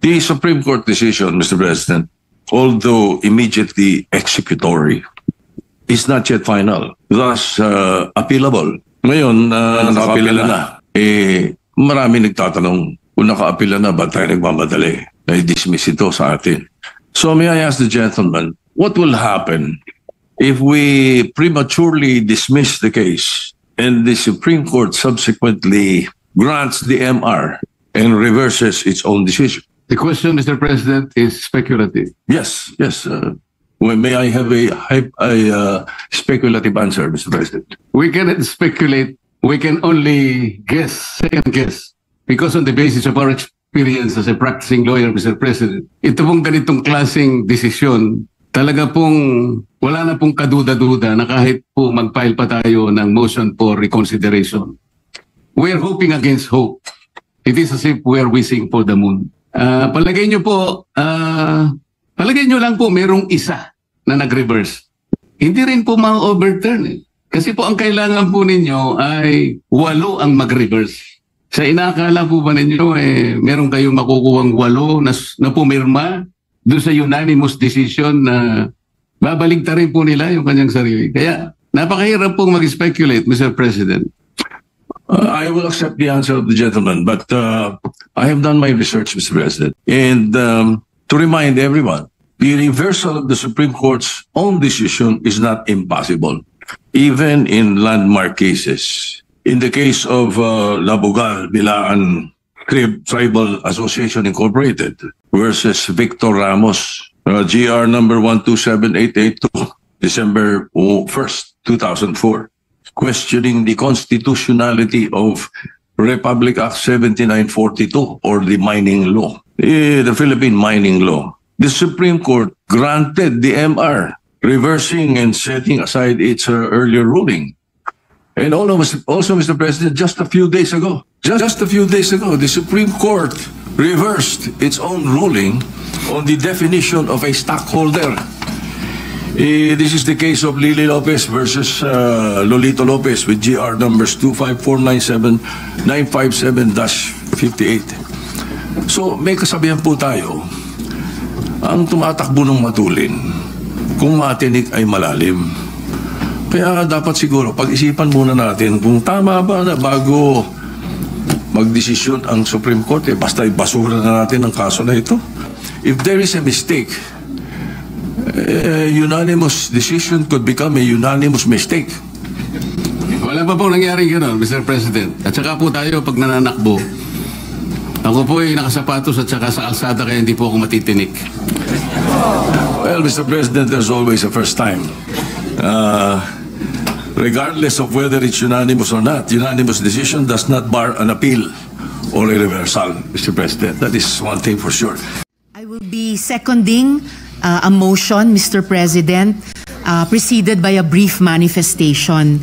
The Supreme Court decision, Mr. President, although immediately executory, is not yet final, thus appealable. Ngayon, naka-appeal na. Marami nagtatanong, kung naka-appeal na, ba't tayo nagmamadali? Na-dismiss ito sa atin. So may I ask the gentleman, what will happen if we prematurely dismiss the case and the Supreme Court subsequently grants the MR and reverses its own decision? The question, Mr. President, is speculative. Yes. May I have a speculative answer, Mr. President? We cannot speculate. We can only guess, second guess. Because on the basis of our experience as a practicing lawyer, Mr. President, ito pong ganitong klaseng desisyon, talaga pong wala na pong kaduda-duda na kahit po mag-file pa tayo ng motion for reconsideration. We are hoping against hope. It is as if we are wishing for the moon. Palagay nyo po, palagay nyo lang po merong isa na nag-reverse. Hindi rin po ma-overturn eh. Kasi po ang kailangan po ninyo ay 8 ang mag-reverse. Sa inakala po ba ninyo meron kayong makukuhang 8 na pumirma doon sa unanimous decision na babalik ta rin po nila yung kanyang sarili. Kaya napakahirap pong mag-speculate, Mr. President. I will accept the answer of the gentleman, but I have done my research, Mr. President. And to remind everyone, the reversal of the Supreme Court's own decision is not impossible, even in landmark cases. In the case of Labugal, Bilaan Tribal Association Incorporated versus Victor Ramos, GR number 127882, December 1st, 2004. Questioning the constitutionality of Republic Act 7942 or the mining law, the Philippine mining law. The Supreme Court granted the MR, reversing and setting aside its earlier ruling. And also, Mr. President, just a few days ago, the Supreme Court reversed its own ruling on the definition of a stockholder. This is the case of Lily Lopez versus Lolito Lopez with GR numbers 25497-957-58. So may kasabihan po tayo, ang tumatakbo ng matulin, kung matinik ay malalim. Kaya dapat siguro pag-isipan muna natin kung tama ba na bago magdesisyon ang Supreme Court, basta ibasura na natin ang kaso na ito. If there is a mistake, unanimous decision could become a unanimous mistake. Wala pa po nangyari gano'n, Mr. President. At saka po tayo pag nananakbo, ako po ay nakasapatos at saka sa alsada kaya hindi po ako matitinik. Well, Mr. President, there's always a first time. Regardless of whether it's unanimous or not, unanimous decision does not bar an appeal or a reversal, Mr. President. That is one thing for sure. I will be seconding a motion, Mr. President, preceded by a brief manifestation.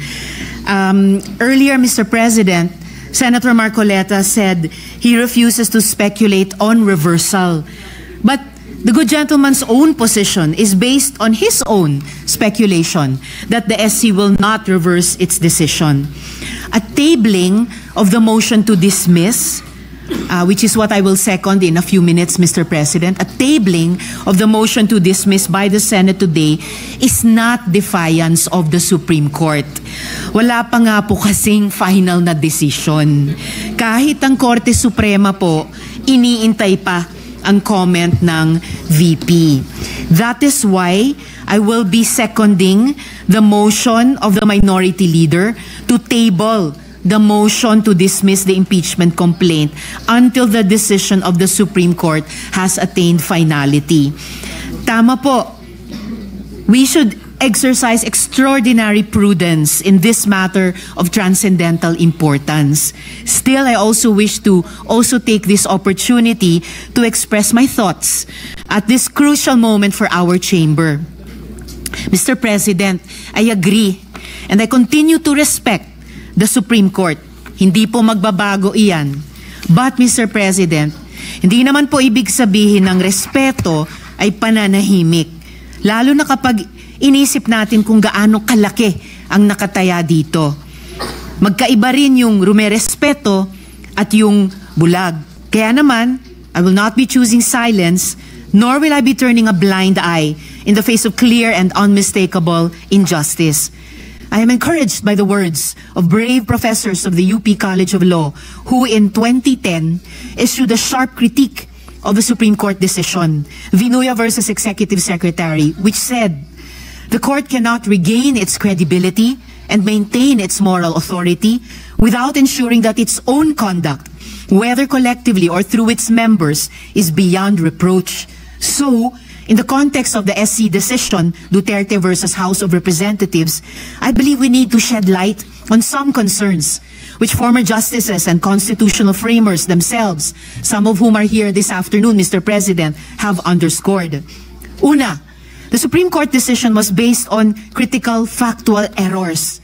Earlier, Mr. President, Senator Marcoleta said he refuses to speculate on reversal. But the good gentleman's own position is based on his own speculation that the SC will not reverse its decision. A tabling of the motion to dismiss, which is what I will second in a few minutes, Mr. President, a tabling of the motion to dismiss by the Senate today is not defiance of the Supreme Court. Wala pa nga po kasing final na decision. Kahit ang Korte Suprema po, iniintay pa ang comment ng VP. That is why I will be seconding the motion of the Minority Leader to table the motion to dismiss the impeachment complaint until the decision of the Supreme Court has attained finality. Tama po. We should exercise extraordinary prudence in this matter of transcendental importance. Still, I also wish to take this opportunity to express my thoughts at this crucial moment for our chamber. Mr. President, I agree and I continue to respect the Supreme Court. Hindi po magbabago iyan. But, Mr. President, hindi naman po ibig sabihin ng respeto ay pananahimik. Lalo na kapag inisip natin kung gaano kalaki ang nakataya dito. Magkaiba rin yung rumerespeto at yung bulag. Kaya naman, I will not be choosing silence, nor will I be turning a blind eye in the face of clear and unmistakable injustice. I am encouraged by the words of brave professors of the UP College of Law who in 2010 issued a sharp critique of the Supreme Court decision, Vinuya versus Executive Secretary, which said, the court cannot regain its credibility and maintain its moral authority without ensuring that its own conduct, whether collectively or through its members, is beyond reproach. So, in the context of the SC decision, Duterte versus House of Representatives, I believe we need to shed light on some concerns which former justices and constitutional framers themselves, some of whom are here this afternoon, Mr. President, have underscored. Una, the Supreme Court decision was based on critical factual errors.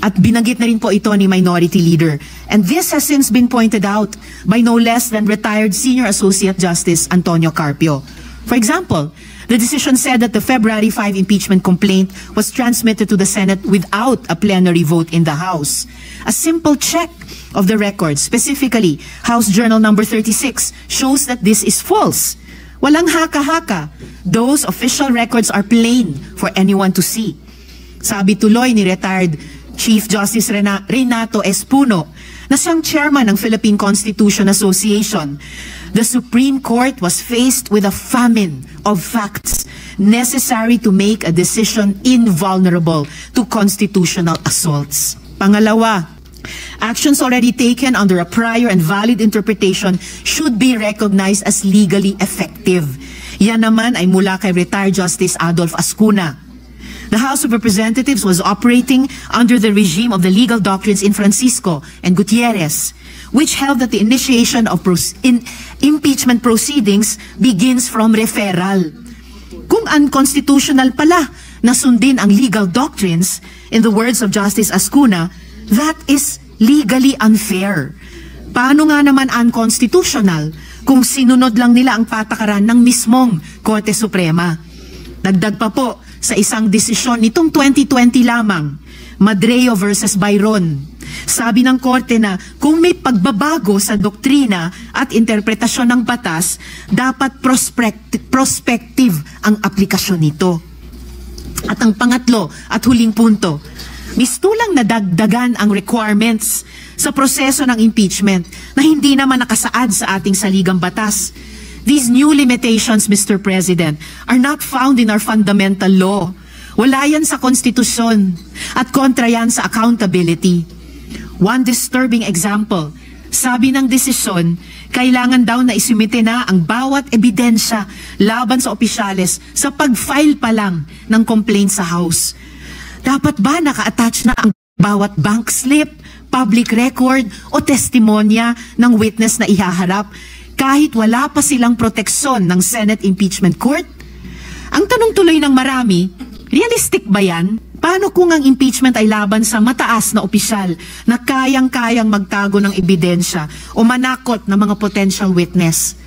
At binanggit na rin po ito ni Minority Leader. And this has since been pointed out by no less than retired Senior Associate Justice Antonio Carpio. For example, the decision said that the February 5 impeachment complaint was transmitted to the Senate without a plenary vote in the House. A simple check of the records, specifically House Journal number 36, shows that this is false. Walang haka-haka. Those official records are plain for anyone to see. Sabi tuloy ni retired Chief Justice Renato Espuno, na siyang chairman ng Philippine Constitution Association, the Supreme Court was faced with a famine of facts necessary to make a decision invulnerable to constitutional assaults. Pangalawa, actions already taken under a prior and valid interpretation should be recognized as legally effective. Yan naman ay mula kay retired Justice Adolf Ascuna. The House of Representatives was operating under the regime of the legal doctrines in Francisco and Gutierrez, which held that the initiation of impeachment proceedings begins from referral. Kung unconstitutional pala na sundin ang legal doctrines, in the words of Justice Ascuna, that is legally unfair. Paano nga naman unconstitutional kung sinunod lang nila ang patakaran ng mismong Korte Suprema? Dagdag pa po sa isang desisyon nitong 2020 lamang, Madreo versus Byron. Sabi ng Korte na kung may pagbabago sa doktrina at interpretasyon ng batas, dapat prospective ang aplikasyon nito. At ang pangatlo at huling punto, mistulang nadagdagan ang requirements sa proseso ng impeachment na hindi naman nakasaad sa ating saligang batas. These new limitations, Mr. President, are not found in our fundamental law. Wala yan sa konstitusyon at kontra yan sa accountability. One disturbing example, sabi ng desisyon, kailangan daw na isumite na ang bawat ebidensya laban sa opisyales sa pag-file pa lang ng complaint sa House. Dapat ba naka-attach na ang bawat bank slip, public record o testimonya ng witness na ihaharap kahit wala pa silang proteksyon ng Senate Impeachment Court? Ang tanong tuloy ng marami, realistic ba yan? Paano kung ang impeachment ay laban sa mataas na opisyal na kayang-kayang magtago ng ebidensya o manakot ng mga potential witness?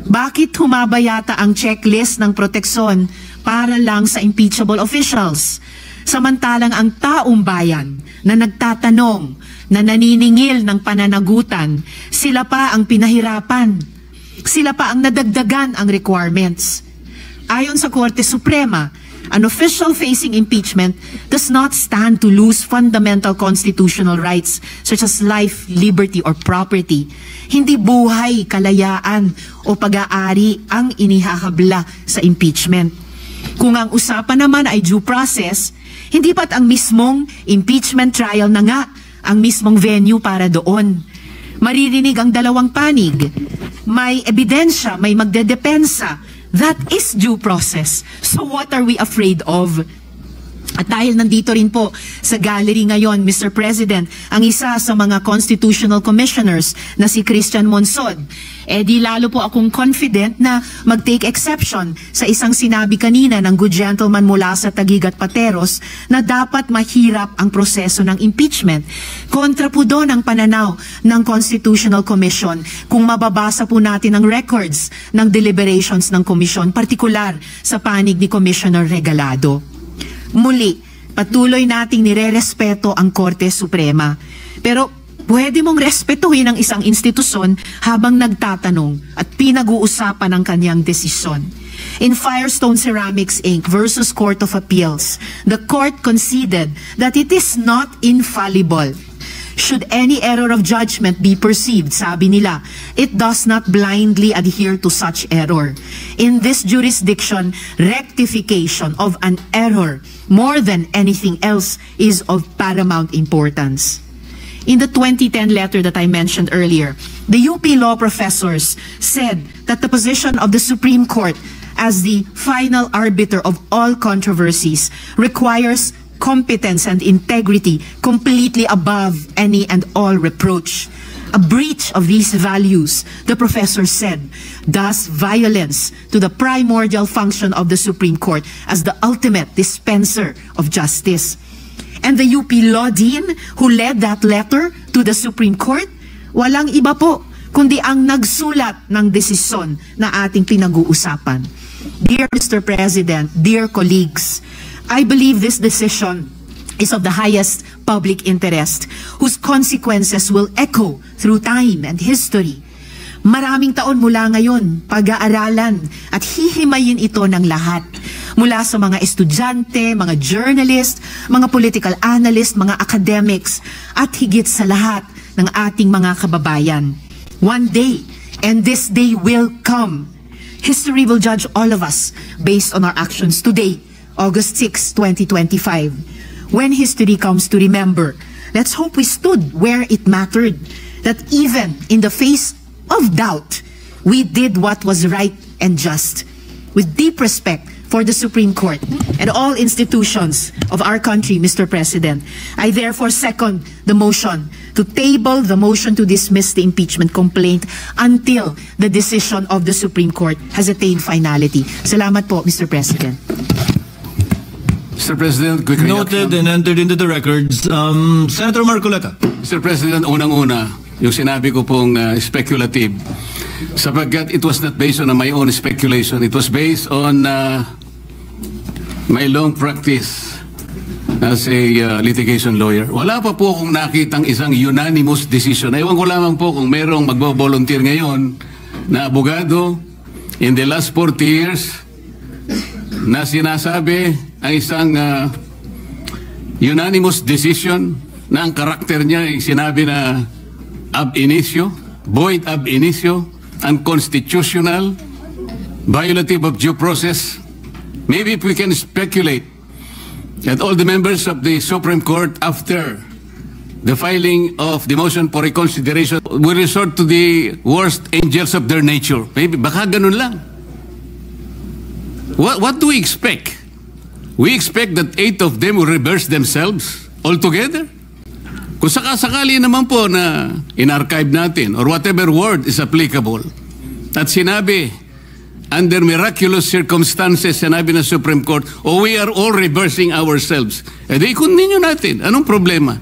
Bakit humaba yata ang checklist ng proteksyon para lang sa impeachable officials? Samantalang ang taong bayan na nagtatanong, na naniningil ng pananagutan, sila pa ang pinahirapan. Sila pa ang nadagdagan ang requirements. Ayon sa Korte Suprema, an official facing impeachment does not stand to lose fundamental constitutional rights such as life, liberty, or property. Hindi buhay, kalayaan, o pag-aari ang inihahabla sa impeachment. Kung ang usapan naman ay due process, hindi ba't ang mismong impeachment trial na nga ang mismong venue para doon? Maririnig ang dalawang panig. May ebidensya, may magdedepensa. That is due process. So what are we afraid of? At dahil nandito rin po sa gallery ngayon, Mr. President, ang isa sa mga constitutional commissioners na si Christian Monsod, di lalo po akong confident na mag-take exception sa isang sinabi kanina ng good gentleman mula sa Taguig at Pateros na dapat mahirap ang proseso ng impeachment. Kontra po doon ang pananaw ng Constitutional Commission kung mababasa po natin ang records ng deliberations ng komisyon, partikular sa panig ni Commissioner Regalado. Muli, patuloy nating nirerespeto ang Korte Suprema. Pero pwede mong respetuhin ang isang institusyon habang nagtatanong at pinag-uusapan ang kanyang desisyon. In Firestone Ceramics Inc. versus Court of Appeals, the court conceded that it is not infallible. Should any error of judgment be perceived, sabi nila, it does not blindly adhere to such error. In this jurisdiction, rectification of an error, more than anything else, is of paramount importance. In the 2010 letter that I mentioned earlier, the UP law professors said that the position of the Supreme Court as the final arbiter of all controversies requires competence and integrity completely above any and all reproach. A breach of these values, the professor said, does violence to the primordial function of the Supreme Court as the ultimate dispenser of justice. And the UP Law Dean who led that letter to the Supreme Court, walang iba po kundi ang nagsulat ng desisyon na ating pinag-uusapan. Dear Mr. President, dear colleagues, I believe this decision is of the highest public interest, whose consequences will echo through time and history. Maraming taon mula ngayon, pag-aaralan at hihimayin ito ng lahat. Mula sa mga estudyante, mga journalist, mga political analyst, mga academics, at higit sa lahat ng ating mga kababayan. One day, and this day will come, history will judge all of us based on our actions today, August 6, 2025. When history comes to remember, let's hope we stood where it mattered, that even in the face of doubt, we did what was right and just. With deep respect for the Supreme Court and all institutions of our country, Mr. President, I therefore second the motion to table the motion to dismiss the impeachment complaint until the decision of the Supreme Court has attained finality. Salamat po, Mr. President. Mr. President, quick Noted reaction. and entered into the records. Senator Marcoleta. Mr. President, unang-una, yung sinabi ko pong speculative, sapagkat it was not based on my own speculation. It was based on my long practice as a litigation lawyer. Wala pa po akong nakitang isang unanimous decision. Ewan ko lamang po kung merong magbo-volunteer ngayon na abogado in the last 40 years na sinasabi ang isang unanimous decision na ang karakter niya ay sinabi na ab initio, void ab initio, unconstitutional, violative of due process. Maybe if we can speculate that all the members of the Supreme Court after the filing of the motion for reconsideration will resort to the worst angels of their nature. Maybe baka ganun lang. What do we expect? We expect that 8 of them will reverse themselves altogether? Kung sakasakali naman po na in-archive natin or whatever word is applicable at sinabi under miraculous circumstances, sinabi ng Supreme Court, we are all reversing ourselves. E di continue natin. Anong problema?